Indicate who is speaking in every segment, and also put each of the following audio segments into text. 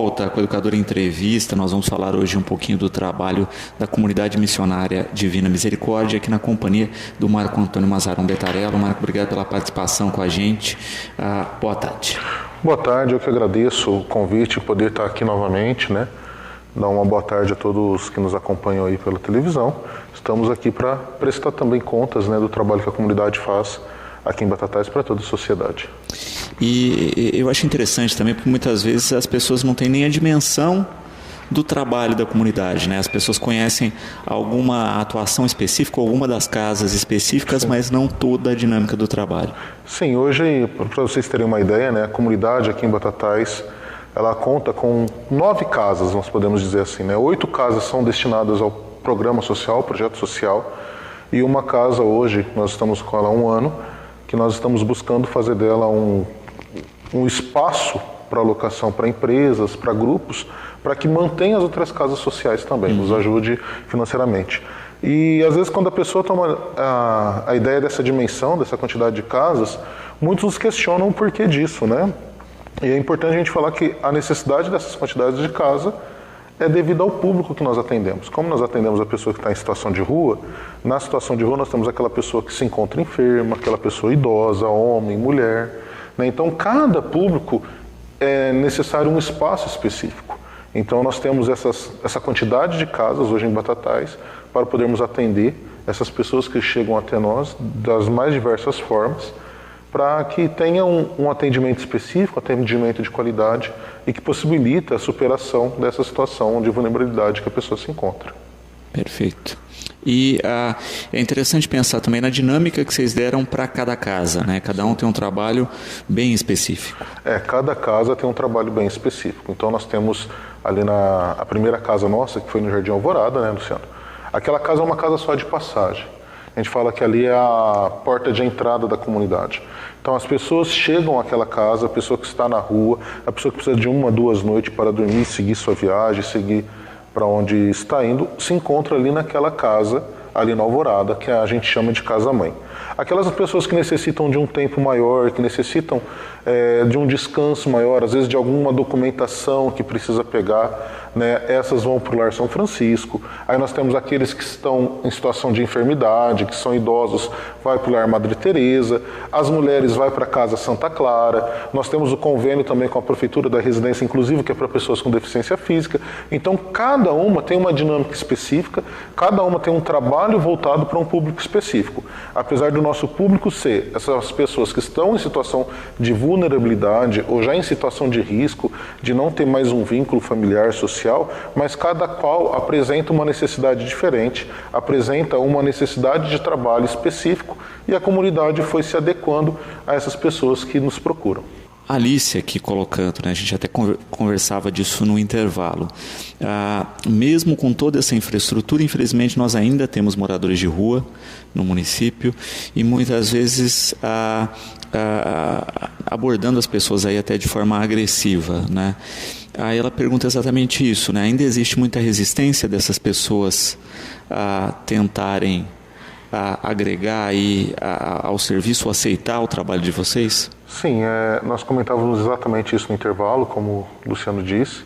Speaker 1: volta com a Educadora Entrevista. Nós vamos falar hoje um pouquinho do trabalho da Comunidade Missionária Divina Misericórdia, aqui na companhia do Marco Antônio Mazzaron Bettarello. Marco, obrigado pela participação com a gente. Boa tarde.
Speaker 2: Boa tarde, eu que agradeço o convite, poder estar aqui novamente, né? Dar uma boa tarde a todos que nos acompanham aí pela televisão. Estamos aqui para prestar também contas, né, do trabalho que a comunidade faz aqui em Batatais para toda a sociedade.
Speaker 1: E eu acho interessante também, porque muitas vezes as pessoas não têm nem a dimensão do trabalho da comunidade, né? As pessoas conhecem alguma atuação específica, alguma das casas específicas, sim, mas não toda a dinâmica do trabalho.
Speaker 2: Sim, hoje, para vocês terem uma ideia, né, a comunidade aqui em Batatais, ela conta com 9 casas, nós podemos dizer assim, né? 8 casas são destinadas ao programa social, projeto social, e uma casa hoje, nós estamos com ela há 1 ano, que nós estamos buscando fazer dela um espaço para alocação para empresas, para grupos, para que mantenha as outras casas sociais também, nos ajude financeiramente. E às vezes quando a pessoa toma a ideia dessa dimensão, dessa quantidade de casas, muitos nos questionam o porquê disso, né? E é importante a gente falar que a necessidade dessas quantidades de casa é devido ao público que nós atendemos. Como nós atendemos a pessoa que está em situação de rua, na situação de rua nós temos aquela pessoa que se encontra enferma, aquela pessoa idosa, homem, mulher, né? Então cada público é necessário um espaço específico. Então nós temos essa quantidade de casas hoje em Batatais para podermos atender essas pessoas que chegam até nós das mais diversas formas, para que tenha um atendimento específico, atendimento de qualidade e que possibilita a superação dessa situação de vulnerabilidade que a pessoa se encontra.
Speaker 1: Perfeito. E é interessante pensar também na dinâmica que vocês deram para cada casa, né? Cada um tem um trabalho bem específico. Cada casa tem um trabalho bem específico. Então nós temos ali a primeira casa nossa, que foi no Jardim Alvorada, né, Luciano? Aquela casa é uma casa só de passagem. A gente fala que ali é a porta de entrada da comunidade. Então as pessoas chegam àquela casa, a pessoa que está na rua, a pessoa que precisa de 1, 2 noites para dormir, seguir sua viagem, seguir para onde está indo, se encontra ali naquela casa, ali na Alvorada, que a gente chama de casa-mãe. Aquelas pessoas que necessitam de um tempo maior, que necessitam de um descanso maior, às vezes de alguma documentação que precisa pegar, né, essas vão para o Lar São Francisco. Aí nós temos aqueles que estão em situação de enfermidade, que são idosos, vai para o Lar Madre Teresa. As mulheres vai para a Casa Santa Clara. Nós temos o convênio também com a Prefeitura da Residência Inclusiva, que é para pessoas com deficiência física. Então cada uma tem uma dinâmica específica, cada uma tem um trabalho voltado para um público específico. Apesar do nosso público ser essas pessoas que estão em situação de vulnerabilidade ou já em situação de risco, de não ter mais um vínculo familiar, social, mas cada qual apresenta uma necessidade diferente, apresenta uma necessidade de trabalho específico e a comunidade foi se adequando a essas pessoas que nos procuram. Alice aqui colocando, né, a gente até conversava disso no intervalo. Mesmo com toda essa infraestrutura, infelizmente nós ainda temos moradores de rua no município e muitas vezes abordando as pessoas aí até de forma agressiva, né? Aí ela pergunta exatamente isso, né? Ainda existe muita resistência dessas pessoas a tentarem agregar aí ao serviço, aceitar o trabalho de vocês?
Speaker 2: Sim, nós comentávamos exatamente isso no intervalo, como o Luciano disse.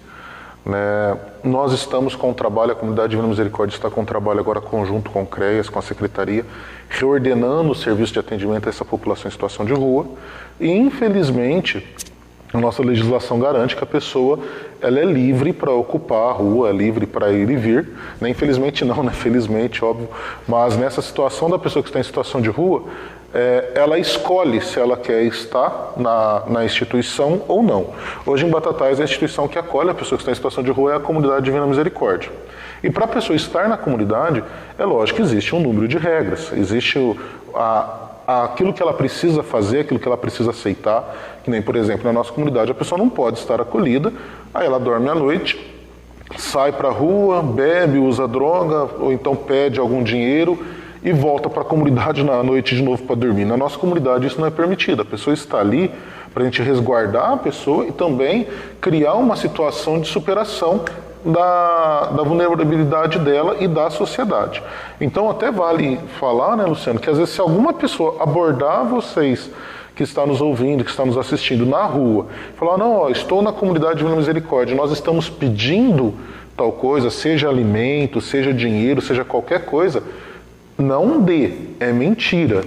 Speaker 2: Né? Nós estamos com o trabalho, a Comunidade Divina Misericórdia está com o trabalho agora conjunto com o CREAS, com a Secretaria, reordenando o serviço de atendimento a essa população em situação de rua. E, infelizmente, a nossa legislação garante que a pessoa ela é livre para ocupar a rua, é livre para ir e vir. Né? Infelizmente não, né? Felizmente, óbvio. Mas nessa situação da pessoa que está em situação de rua, ela escolhe se ela quer estar na instituição ou não. Hoje em Batatais, a instituição que acolhe a pessoa que está em situação de rua é a Comunidade Divina Misericórdia. E para a pessoa estar na comunidade, é lógico que existe um número de regras, existe aquilo que ela precisa fazer, aquilo que ela precisa aceitar, que nem, por exemplo, na nossa comunidade a pessoa não pode estar acolhida, aí ela dorme à noite, sai para a rua, bebe, usa droga, ou então pede algum dinheiro e volta para a comunidade na noite de novo para dormir. Na nossa comunidade isso não é permitido, a pessoa está ali para a gente resguardar a pessoa e também criar uma situação de superação da vulnerabilidade dela e da sociedade. Então até vale falar, né, Luciano, que às vezes se alguma pessoa abordar vocês que está nos ouvindo, que está nos assistindo na rua, falar, não, ó, estou na comunidade Divina Misericórdia, nós estamos pedindo tal coisa, seja alimento, seja dinheiro, seja qualquer coisa, não dê, é mentira.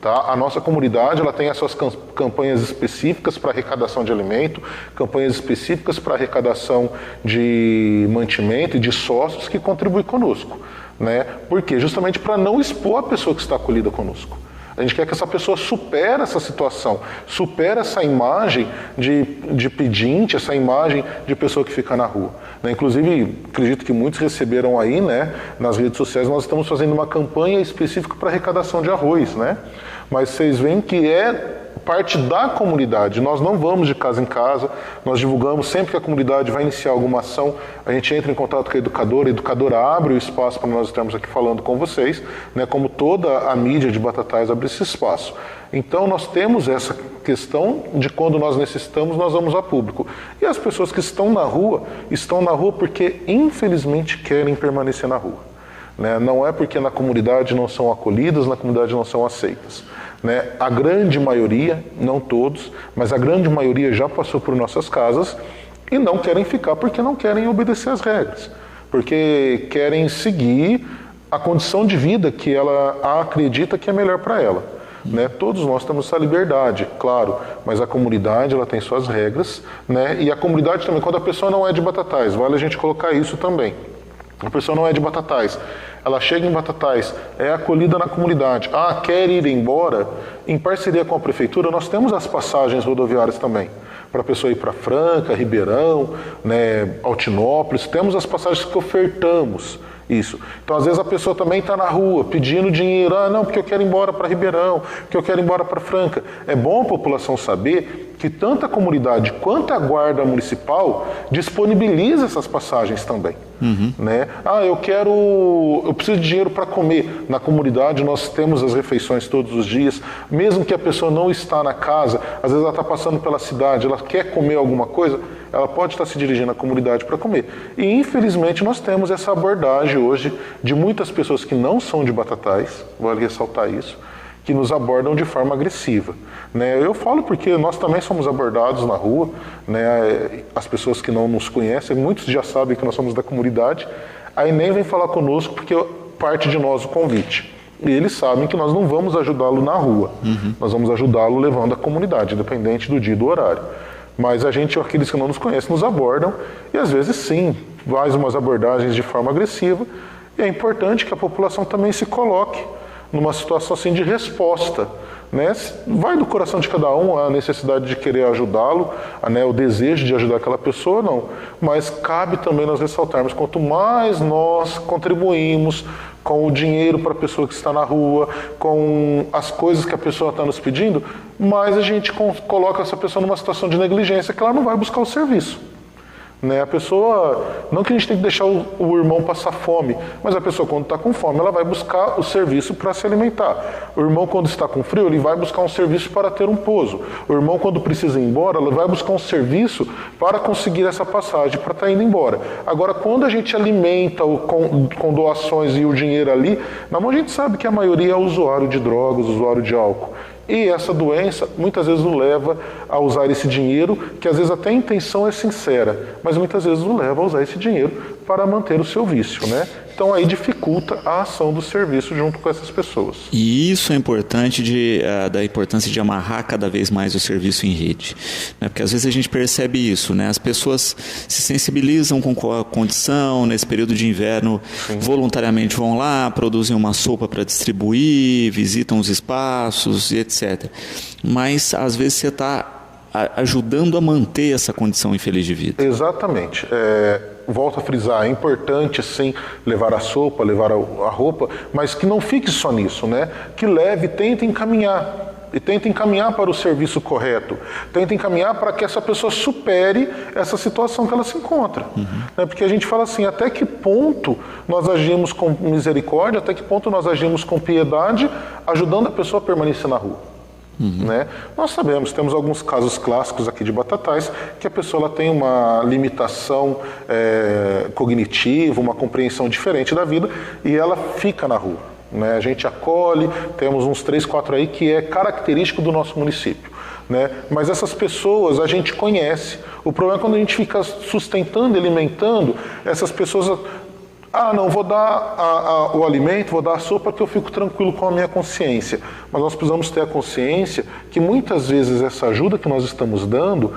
Speaker 2: Tá? A nossa comunidade ela tem as suas campanhas específicas para arrecadação de alimento, campanhas específicas para arrecadação de mantimento e de sócios que contribuem conosco. Né? Por quê? Justamente para não expor a pessoa que está acolhida conosco. A gente quer que essa pessoa supere essa situação, supere essa imagem de pedinte, essa imagem de pessoa que fica na rua. Né? Inclusive, acredito que muitos receberam aí, né, nas redes sociais, nós estamos fazendo uma campanha específica para arrecadação de arroz. Né? Mas vocês veem que é parte da comunidade, nós não vamos de casa em casa, nós divulgamos sempre que a comunidade vai iniciar alguma ação, a gente entra em contato com a educadora abre o espaço para nós estarmos aqui falando com vocês, né, como toda a mídia de Batatais abre esse espaço. Então nós temos essa questão de quando nós necessitamos, nós vamos a público. E as pessoas que estão na rua porque infelizmente querem permanecer na rua. Né? Não é porque na comunidade não são acolhidas, na comunidade não são aceitas. Né? A grande maioria, não todos, mas a grande maioria já passou por nossas casas e não querem ficar porque não querem obedecer às regras, porque querem seguir a condição de vida que ela acredita que é melhor para ela. Né? Todos nós temos essa liberdade, claro, mas a comunidade ela tem suas regras, né? E a comunidade também, quando a pessoa não é de Batatais, vale a gente colocar isso também. A pessoa não é de Batatais, ela chega em Batatais, é acolhida na comunidade, quer ir embora, em parceria com a prefeitura, nós temos as passagens rodoviárias também, para a pessoa ir para Franca, Ribeirão, né, Altinópolis, temos as passagens que ofertamos isso. Então, às vezes a pessoa também está na rua pedindo dinheiro, não, porque eu quero ir embora para Ribeirão, porque eu quero ir embora para Franca. É bom a população saber que tanto a comunidade quanto a guarda municipal disponibiliza essas passagens também. Né? Eu preciso de dinheiro para comer. Na comunidade nós temos as refeições todos os dias, mesmo que a pessoa não está na casa, às vezes ela está passando pela cidade, ela quer comer alguma coisa, ela pode estar se dirigindo à comunidade para comer. E infelizmente nós temos essa abordagem hoje de muitas pessoas que não são de Batatais, vale ressaltar isso, que nos abordam de forma agressiva. Né? Eu falo porque nós também somos abordados na rua, né? As pessoas que não nos conhecem, muitos já sabem que nós somos da comunidade, aí nem vem falar conosco porque parte de nós o convite. E eles sabem que nós não vamos ajudá-lo na rua, nós vamos ajudá-lo levando a comunidade, independente do dia e do horário. Mas aqueles que não nos conhecem, nos abordam e às vezes sim, faz umas abordagens de forma agressiva, e é importante que a população também se coloque numa situação assim de resposta. Né? Vai do coração de cada um a necessidade de querer ajudá-lo, né? O desejo de ajudar aquela pessoa, não. Mas cabe também nós ressaltarmos, quanto mais nós contribuímos com o dinheiro para a pessoa que está na rua, com as coisas que a pessoa está nos pedindo, mais a gente coloca essa pessoa numa situação de negligência que ela não vai buscar o serviço. Né? A pessoa, não que a gente tem que deixar o irmão passar fome, mas a pessoa quando está com fome, ela vai buscar o serviço para se alimentar. O irmão quando está com frio, ele vai buscar um serviço para ter um pouso. O irmão quando precisa ir embora, ele vai buscar um serviço para conseguir essa passagem, para estar indo embora. Agora, quando a gente alimenta com doações e o dinheiro ali, na mão a gente sabe que a maioria é usuário de drogas, usuário de álcool. E essa doença muitas vezes o leva a usar esse dinheiro, que às vezes até a intenção é sincera, mas muitas vezes o leva a usar esse dinheiro para manter o seu vício, né? Então aí dificulta a ação do serviço junto com essas pessoas.
Speaker 1: E isso é importante da importância de amarrar cada vez mais o serviço em rede, né? Porque às vezes a gente percebe isso, né? As pessoas se sensibilizam com a condição, nesse período de inverno, sim, voluntariamente vão lá, produzem uma sopa para distribuir, visitam os espaços e etc. Mas às vezes você está ajudando a manter essa condição infeliz de vida.
Speaker 2: Exatamente. Volto a frisar, é importante sim levar a sopa, levar a roupa, mas que não fique só nisso, né? Que leve, tente encaminhar. E tente encaminhar para o serviço correto. Tente encaminhar para que essa pessoa supere essa situação que ela se encontra. Né? Porque a gente fala assim, até que ponto nós agimos com misericórdia, até que ponto nós agimos com piedade, ajudando a pessoa a permanecer na rua. Né? Nós sabemos, temos alguns casos clássicos aqui de Batatais, que a pessoa ela tem uma limitação cognitiva, uma compreensão diferente da vida, e ela fica na rua. né? A gente acolhe, temos uns 3, 4 aí que é característico do nosso município, né? Mas essas pessoas a gente conhece. O problema é quando a gente fica sustentando, alimentando essas pessoas. Ah, não, vou dar o alimento, vou dar a sopa porque eu fico tranquilo com a minha consciência. Mas nós precisamos ter a consciência que muitas vezes essa ajuda que nós estamos dando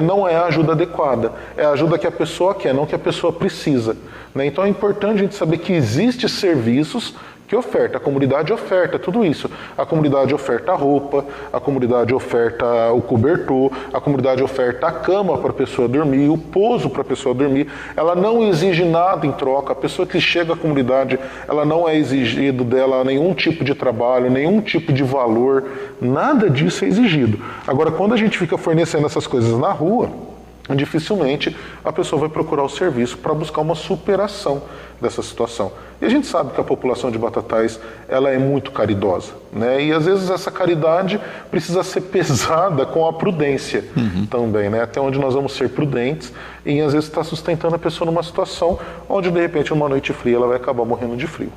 Speaker 2: não é a ajuda adequada. É a ajuda que a pessoa quer, não que a pessoa precisa, né? Então é importante a gente saber que existem serviços que oferta, a comunidade oferta tudo isso. A comunidade oferta a roupa, a comunidade oferta o cobertor, a comunidade oferta a cama para a pessoa dormir, o pouso para a pessoa dormir. Ela não exige nada em troca. A pessoa que chega à comunidade, ela não é exigido dela nenhum tipo de trabalho, nenhum tipo de valor, nada disso é exigido. Agora, quando a gente fica fornecendo essas coisas na rua, dificilmente a pessoa vai procurar o serviço para buscar uma superação dessa situação. E a gente sabe que a população de Batatais, ela é muito caridosa, né? E às vezes essa caridade precisa ser pesada com a prudência também, né? Até onde nós vamos ser prudentes e às vezes está sustentando a pessoa numa situação onde de repente numa noite fria ela vai acabar morrendo de frio.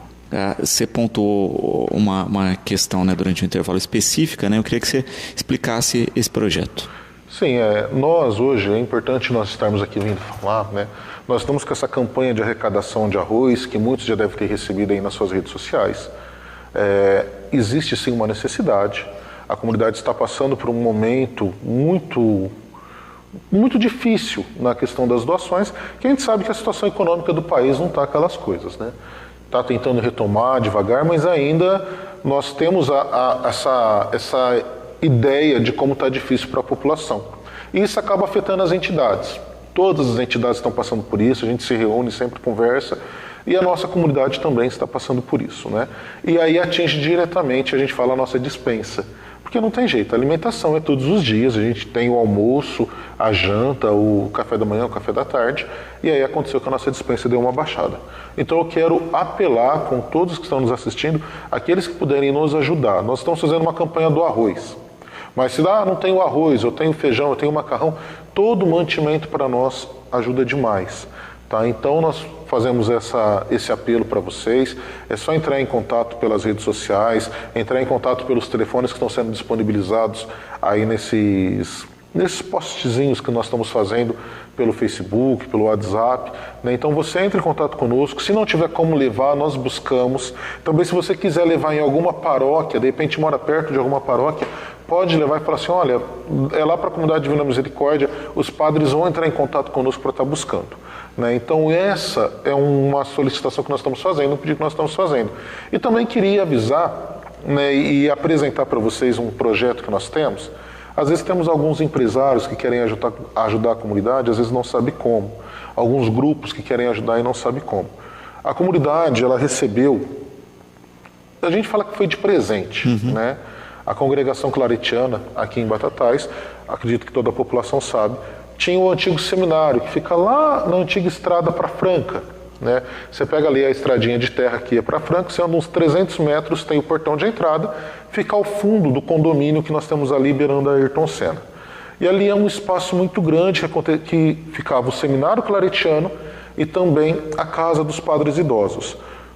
Speaker 1: Você pontuou uma questão, né, durante o intervalo específica, né? Eu queria que você explicasse esse projeto.
Speaker 2: Sim, nós hoje, é importante nós estarmos aqui vindo falar, né? Nós estamos com essa campanha de arrecadação de arroz, que muitos já devem ter recebido aí nas suas redes sociais. Existe sim uma necessidade, a comunidade está passando por um momento muito difícil na questão das doações, que a gente sabe que a situação econômica do país não está aquelas coisas, né? Está tentando retomar devagar, mas ainda nós temos essa ideia de como está difícil para a população. E isso acaba afetando as entidades. Todas as entidades estão passando por isso, a gente se reúne, sempre conversa, e a nossa comunidade também está passando por isso, né? E aí atinge diretamente, a gente fala, a nossa despensa. Porque não tem jeito, a alimentação é todos os dias, a gente tem o almoço, a janta, o café da manhã, o café da tarde, e aí aconteceu que a nossa despensa deu uma baixada. Então eu quero apelar com todos que estão nos assistindo, aqueles que puderem nos ajudar. Nós estamos fazendo uma campanha do arroz. Mas se não tenho arroz, eu tenho feijão, eu tenho macarrão, todo mantimento para nós ajuda demais. Tá? Então nós fazemos esse apelo para vocês, é só entrar em contato pelas redes sociais, entrar em contato pelos telefones que estão sendo disponibilizados aí nesses postzinhos que nós estamos fazendo pelo Facebook, pelo WhatsApp, né? Então você entra em contato conosco, se não tiver como levar, nós buscamos. Também se você quiser levar em alguma paróquia, de repente mora perto de alguma paróquia, pode levar e falar assim, olha, é lá para a Comunidade Divina Misericórdia, os padres vão entrar em contato conosco para estar buscando, né? Então essa é uma solicitação que nós estamos fazendo, um pedido que nós estamos fazendo. E também queria avisar, né, e apresentar para vocês um projeto que nós temos. Às vezes temos alguns empresários que querem ajudar a comunidade, às vezes não sabe como. Alguns grupos que querem ajudar e não sabem como. A comunidade, ela recebeu, a gente fala que foi de presente, né? A congregação claretiana, aqui em Batatais, acredito que toda a população sabe, tinha o antigo seminário, que fica lá na antiga estrada para Franca, né? Você pega ali a estradinha de terra que ia para Franca, você anda uns 300 metros, tem o portão de entrada, fica ao fundo do condomínio que nós temos ali, beirando a Ayrton Senna. E ali é um espaço muito grande que ficava o seminário claretiano e também a casa dos padres idosos.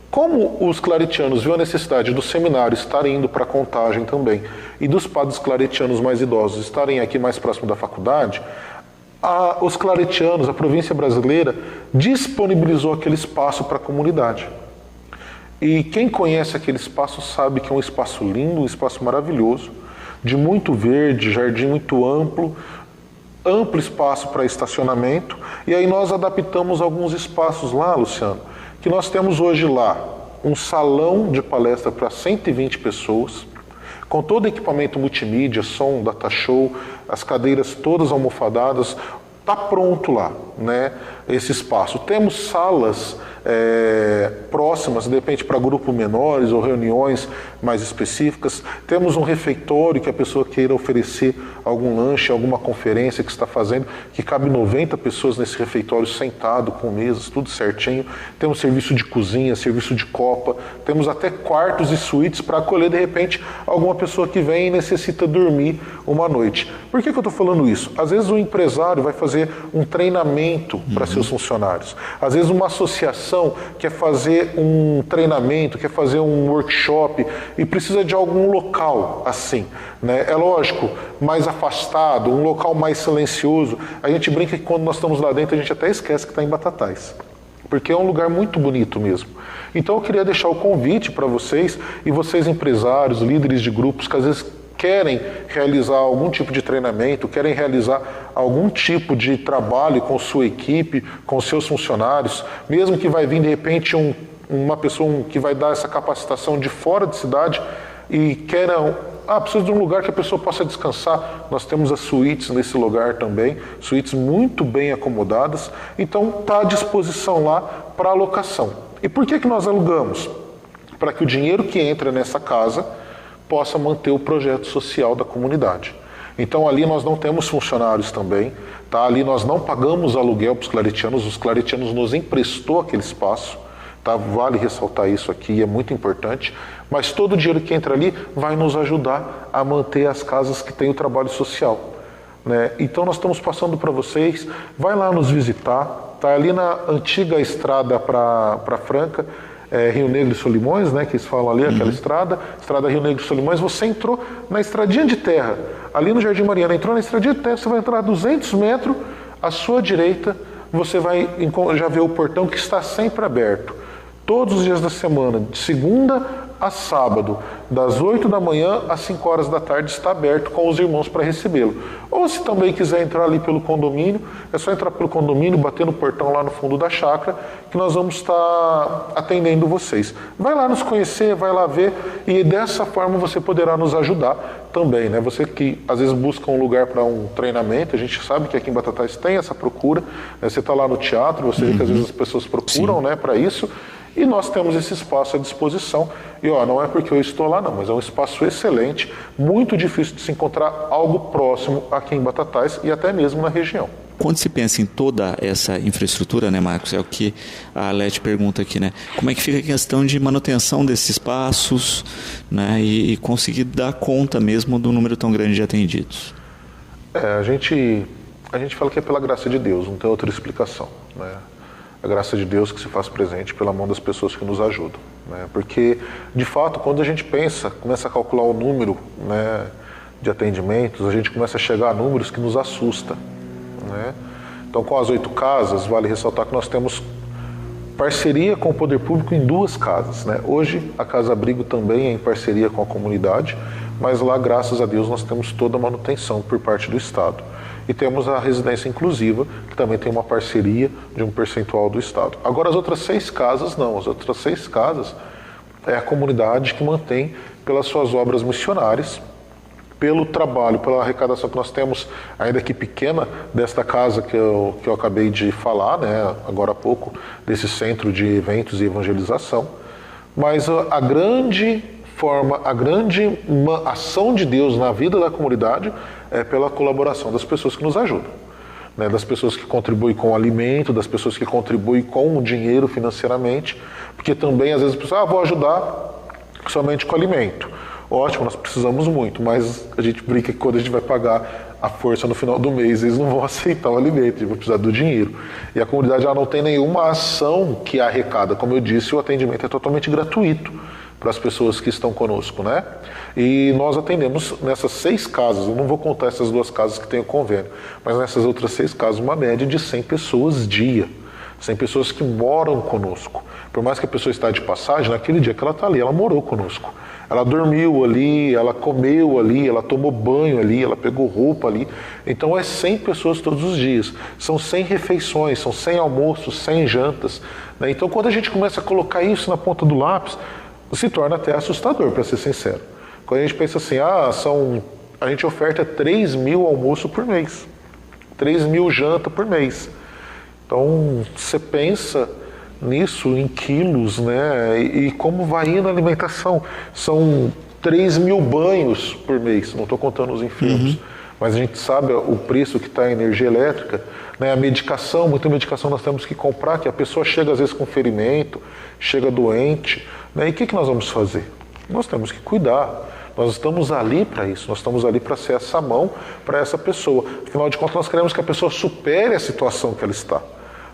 Speaker 2: Como os claretianos viram a necessidade do seminário estarem indo para Contagem também e dos padres claretianos mais idosos estarem aqui mais próximo da faculdade, os claretianos, a província brasileira, disponibilizou aquele espaço para a comunidade. E quem conhece aquele espaço sabe que é um espaço lindo, um espaço maravilhoso, de muito verde, jardim muito amplo espaço para estacionamento. E aí nós adaptamos alguns espaços lá, Luciano, que nós temos hoje lá um salão de palestra para 120 pessoas, com todo o equipamento multimídia, som, data show, as cadeiras todas almofadadas, está pronto lá, né, esse espaço. Temos salas próximas, de repente para grupos menores ou reuniões mais específicas. Temos um refeitório que a pessoa que queira oferecer algum lanche, alguma conferência que está fazendo, que cabe 90 pessoas nesse refeitório sentado, com mesas, tudo certinho. Temos serviço de cozinha, serviço de copa, temos até quartos e suítes para acolher, de repente, alguma pessoa que vem e necessita dormir uma noite. Por que eu estou falando isso? Às vezes o empresário vai fazer um treinamento para seus funcionários. Às vezes uma associação quer fazer um treinamento, quer fazer um workshop e precisa de algum local assim, né? É lógico, mais afastado, um local mais silencioso. A gente brinca que quando nós estamos lá dentro a gente até esquece que está em Batatais, porque é um lugar muito bonito mesmo. Então eu queria deixar o convite para vocês, e vocês empresários, líderes de grupos que às vezes querem realizar algum tipo de treinamento, querem realizar algum tipo de trabalho com sua equipe, com seus funcionários, mesmo que vai vir de repente uma pessoa que vai dar essa capacitação de fora de cidade e queiram, precisa de um lugar que a pessoa possa descansar. Nós temos as suítes nesse lugar também, suítes muito bem acomodadas, então está à disposição lá para alocação. E por que nós alugamos? Para que o dinheiro que entra nessa casa possa manter o projeto social da comunidade. Então ali nós não temos funcionários também, tá? Ali nós não pagamos aluguel para os claretianos nos emprestou aquele espaço, tá? Vale ressaltar isso aqui, é muito importante, mas todo o dinheiro que entra ali vai nos ajudar a manter as casas que têm o trabalho social, né? Então nós estamos passando para vocês, vai lá nos visitar, tá? Ali na antiga estrada para Franca, Rio Negro e Solimões, né, que eles falam ali, aquela estrada Rio Negro e Solimões, você entrou na estradinha de terra, ali no Jardim Mariana, entrou na estradinha de terra, você vai entrar 200 metros, à sua direita, você vai já ver o portão que está sempre aberto, todos os dias da semana, de segunda a sábado, das 8 da manhã às 5 horas da tarde, está aberto com os irmãos para recebê-lo. Ou se também quiser entrar ali pelo condomínio, é só entrar pelo condomínio, bater no portão lá no fundo da chácara, que nós vamos estar atendendo vocês. Vai lá nos conhecer, vai lá ver, e dessa forma você poderá nos ajudar também, né? Você que às vezes busca um lugar para um treinamento, a gente sabe que aqui em Batatais tem essa procura, né? Você está lá no teatro, você vê que às vezes as pessoas procuram, né, para isso, e nós temos esse espaço à disposição. E não é porque eu estou lá não, mas é um espaço excelente, muito difícil de se encontrar algo próximo aqui em Batatais e até mesmo na região.
Speaker 1: Quando se pensa em toda essa infraestrutura, né, Marcos, é o que a Leti pergunta aqui, né? Como é que fica a questão de manutenção desses espaços, né, e conseguir dar conta mesmo do número tão grande de atendidos?
Speaker 2: A gente fala que é pela graça de Deus, não tem outra explicação, né? A graça de Deus que se faz presente pela mão das pessoas que nos ajudam, né? Porque, de fato, quando a gente começa a calcular o número, né, de atendimentos, a gente começa a chegar a números que nos assustam, né? Então, com as 8 casas, vale ressaltar que nós temos parceria com o poder público em 2 casas, né? Hoje, a Casa Abrigo também é em parceria com a comunidade, mas lá, graças a Deus, nós temos toda a manutenção por parte do Estado. E temos a residência inclusiva, que também tem uma parceria de um percentual do Estado. Agora, as outras 6 casas, não. As outras 6 casas é a comunidade que mantém pelas suas obras missionárias, pelo trabalho, pela arrecadação que nós temos, ainda que pequena, desta casa que eu acabei de falar, né, agora há pouco, desse centro de eventos e evangelização. Mas a grande ação de Deus na vida da comunidade é pela colaboração das pessoas que nos ajudam, né? Das pessoas que contribuem com o alimento, das pessoas que contribuem com o dinheiro financeiramente, porque também às vezes as pessoas, vou ajudar somente com alimento. Ótimo, nós precisamos muito, mas a gente brinca que quando a gente vai pagar a força no final do mês, eles não vão aceitar o alimento, a gente vai precisar do dinheiro. E a comunidade não tem nenhuma ação que arrecada, como eu disse, o atendimento é totalmente gratuito para as pessoas que estão conosco, né? E nós atendemos nessas 6 casas, eu não vou contar essas 2 casas que tem o convênio, mas nessas outras 6 casas, uma média de 100 pessoas dia, 100 pessoas que moram conosco. Por mais que a pessoa está de passagem, naquele dia que ela está ali, ela morou conosco. Ela dormiu ali, ela comeu ali, ela tomou banho ali, ela pegou roupa ali. Então é 100 pessoas todos os dias. São 100 refeições, são 100 almoços, 100 jantas, né? Então quando a gente começa a colocar isso na ponta do lápis, se torna até assustador, para ser sincero. Quando a gente pensa assim, a gente oferta 3.000 almoços por mês, 3.000 jantas por mês. Então, você pensa nisso em quilos, né? E como vai indo a alimentação. São 3.000 banhos por mês, não estou contando os enfermos, mas a gente sabe o preço que está a energia elétrica, né? A medicação, muita medicação nós temos que comprar, que a pessoa chega às vezes com ferimento, chega doente, né? E o que nós vamos fazer? Nós temos que cuidar. Nós estamos ali para isso, nós estamos ali para ser essa mão para essa pessoa. Afinal de contas, nós queremos que a pessoa supere a situação que ela está.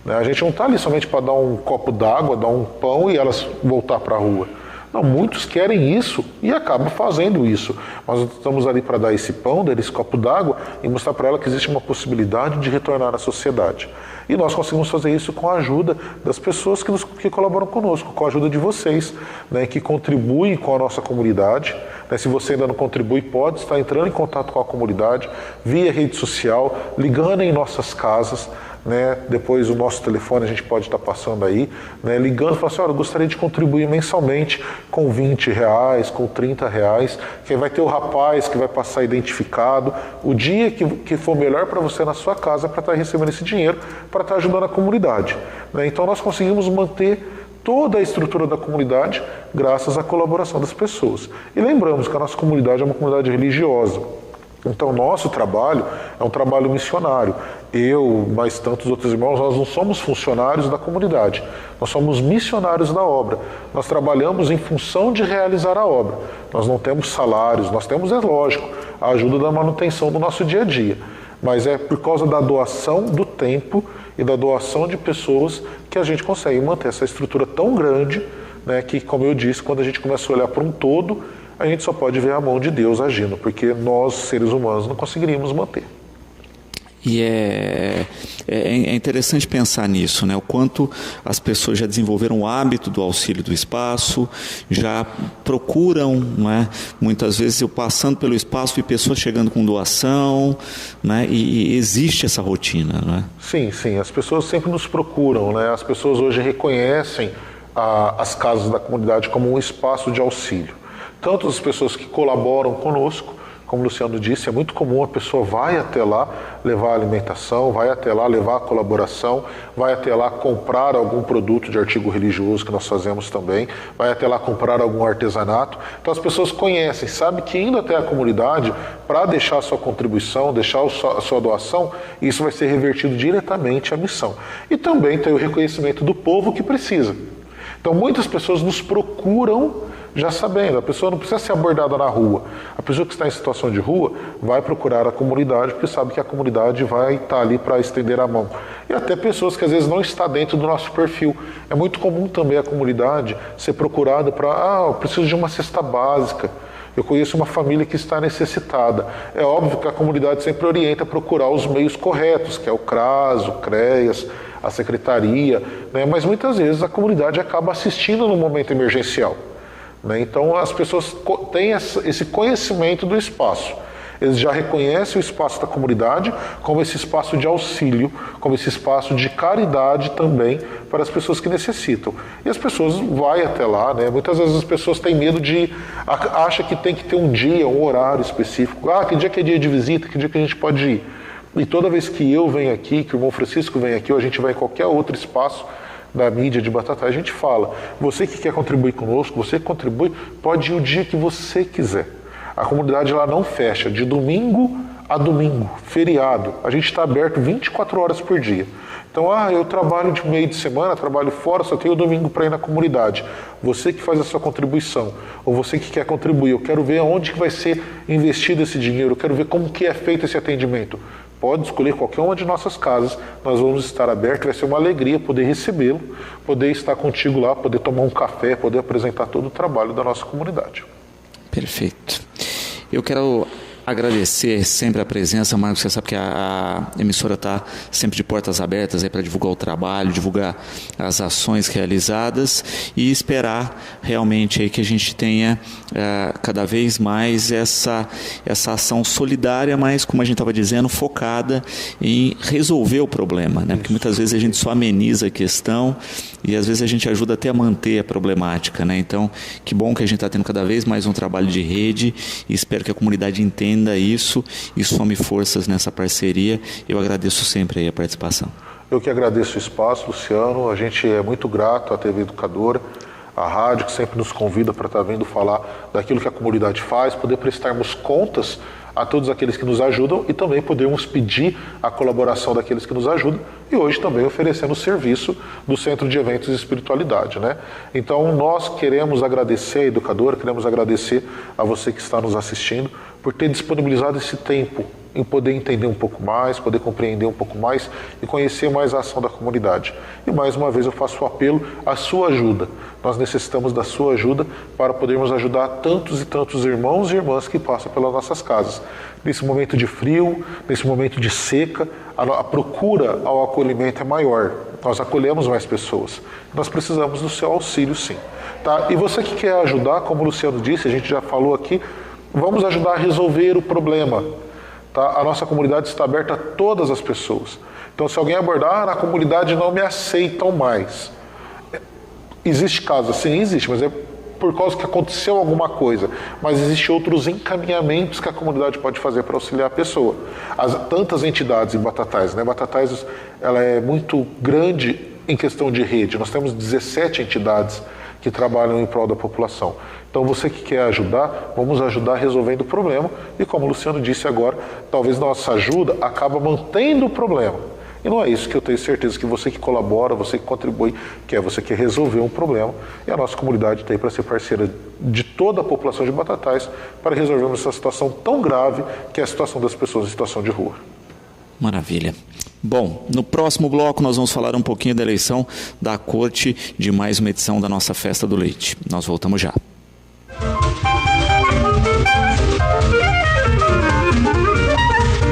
Speaker 2: Né? A gente não está ali somente para dar um copo d'água, dar um pão e elas voltar para a rua. Não, muitos querem isso e acabam fazendo isso. Nós estamos ali para dar esse pão, dar esse copo d'água e mostrar para ela que existe uma possibilidade de retornar à sociedade. E nós conseguimos fazer isso com a ajuda das pessoas que colaboram conosco, com a ajuda de vocês, né, que contribuem com a nossa comunidade. Né, se você ainda não contribui, pode estar entrando em contato com a comunidade via rede social, ligando em nossas casas. Né, depois o nosso telefone a gente pode estar passando aí, né, ligando e falando assim, olha, eu gostaria de contribuir mensalmente com R$20, com R$30, que vai ter o rapaz que vai passar identificado, o dia que for melhor para você na sua casa para estar recebendo esse dinheiro, para estar ajudando a comunidade. Né, então nós conseguimos manter toda a estrutura da comunidade graças à colaboração das pessoas. E lembramos que a nossa comunidade é uma comunidade religiosa. Então, o nosso trabalho é um trabalho missionário. Eu, mais tantos outros irmãos, nós não somos funcionários da comunidade. Nós somos missionários da obra. Nós trabalhamos em função de realizar a obra. Nós não temos salários, nós temos, é lógico, a ajuda da manutenção do nosso dia a dia. Mas é por causa da doação do tempo e da doação de pessoas que a gente consegue manter essa estrutura tão grande, né, que, como eu disse, quando a gente começa a olhar para um todo, a gente só pode ver a mão de Deus agindo, porque nós, seres humanos, não conseguiríamos manter.
Speaker 1: E é interessante pensar nisso, né? O quanto as pessoas já desenvolveram o hábito do auxílio do espaço, já procuram, né? Muitas vezes eu passando pelo espaço vi pessoas chegando com doação, né? E existe essa rotina, né?
Speaker 2: Sim, as pessoas sempre nos procuram, né? As pessoas hoje reconhecem as casas da comunidade como um espaço de auxílio. Tanto as pessoas que colaboram conosco, como o Luciano disse, é muito comum a pessoa vai até lá levar alimentação, vai até lá levar a colaboração, vai até lá comprar algum produto de artigo religioso que nós fazemos também, vai até lá comprar algum artesanato. Então as pessoas conhecem, sabem que indo até a comunidade para deixar a sua contribuição, deixar a sua doação, isso vai ser revertido diretamente à missão. E também tem o reconhecimento do povo que precisa. Então muitas pessoas nos procuram já sabendo, a pessoa não precisa ser abordada na rua. A pessoa que está em situação de rua vai procurar a comunidade, porque sabe que a comunidade vai estar ali para estender a mão. E até pessoas que às vezes não estão dentro do nosso perfil. É muito comum também a comunidade ser procurada para, eu preciso de uma cesta básica. Eu conheço uma família que está necessitada. É óbvio que a comunidade sempre orienta a procurar os meios corretos, que é o CRAS, o CREAS, a secretaria, né? Mas muitas vezes a comunidade acaba assistindo no momento emergencial. Então as pessoas têm esse conhecimento do espaço. Eles já reconhecem o espaço da comunidade como esse espaço de auxílio, como esse espaço de caridade também para as pessoas que necessitam. E as pessoas vão até lá, né? Muitas vezes as pessoas têm medo acham que tem que ter um dia, um horário específico. Que dia que é dia de visita, que dia que a gente pode ir. E toda vez que eu venho aqui, que o irmão Francisco vem aqui, ou a gente vai em qualquer outro espaço da mídia de Batatais, a gente fala, você que quer contribuir conosco, você que contribui, pode ir o dia que você quiser. A comunidade lá não fecha, de domingo a domingo, feriado. A gente está aberto 24 horas por dia. Então, eu trabalho de meio de semana, trabalho fora, só tenho domingo para ir na comunidade. Você que faz a sua contribuição, ou você que quer contribuir, eu quero ver onde que vai ser investido esse dinheiro, eu quero ver como que é feito esse atendimento. Pode escolher qualquer uma de nossas casas, nós vamos estar abertos, vai ser uma alegria poder recebê-lo, poder estar contigo lá, poder tomar um café, poder apresentar todo o trabalho da nossa comunidade.
Speaker 1: Perfeito. Eu quero agradecer sempre a presença, Marcos. Você sabe que a emissora está sempre de portas abertas para divulgar o trabalho, divulgar as ações realizadas e esperar realmente aí que a gente tenha cada vez mais essa ação solidária, mas, como a gente estava dizendo, focada em resolver o problema, né? Porque muitas vezes a gente só ameniza a questão e às vezes a gente ajuda até a manter a problemática, né? Então, que bom que a gente está tendo cada vez mais um trabalho de rede e espero que a comunidade entenda isso e some forças nessa parceria. Eu agradeço sempre aí a participação.
Speaker 2: Eu que agradeço o espaço, Luciano. A gente é muito grato à TV Educadora, a rádio, que sempre nos convida para estar vindo falar daquilo que a comunidade faz, poder prestarmos contas a todos aqueles que nos ajudam e também podermos pedir a colaboração daqueles que nos ajudam e hoje também oferecendo o serviço do Centro de Eventos e Espiritualidade, né? Então nós queremos agradecer a educadora, queremos agradecer a você que está nos assistindo por ter disponibilizado esse tempo em poder entender um pouco mais, poder compreender um pouco mais e conhecer mais a ação da comunidade. E mais uma vez eu faço o apelo à sua ajuda. Nós necessitamos da sua ajuda para podermos ajudar tantos e tantos irmãos e irmãs que passam pelas nossas casas. Nesse momento de frio, nesse momento de seca, a procura ao acolhimento é maior. Nós acolhemos mais pessoas. Nós precisamos do seu auxílio, sim. Tá? E você que quer ajudar, como o Luciano disse, a gente já falou aqui, vamos ajudar a resolver o problema. Tá? A nossa comunidade está aberta a todas as pessoas. Então, se alguém abordar, na comunidade não me aceitam mais. Existe casos, sim, existe, mas é por causa que aconteceu alguma coisa. Mas existem outros encaminhamentos que a comunidade pode fazer para auxiliar a pessoa. Tantas entidades em Batatais, né? Batatais ela é muito grande em questão de rede. Nós temos 17 entidades que trabalham em prol da população. Então você que quer ajudar, vamos ajudar resolvendo o problema e como o Luciano disse agora, talvez nossa ajuda acaba mantendo o problema. E não é isso que eu tenho certeza que você que colabora, você que contribui, você quer resolver um problema e a nossa comunidade está aí para ser parceira de toda a população de Batatais para resolvermos essa situação tão grave que é a situação das pessoas em situação de rua.
Speaker 1: Maravilha. Bom, no próximo bloco nós vamos falar um pouquinho da eleição da corte de mais uma edição da nossa Festa do Leite. Nós voltamos já.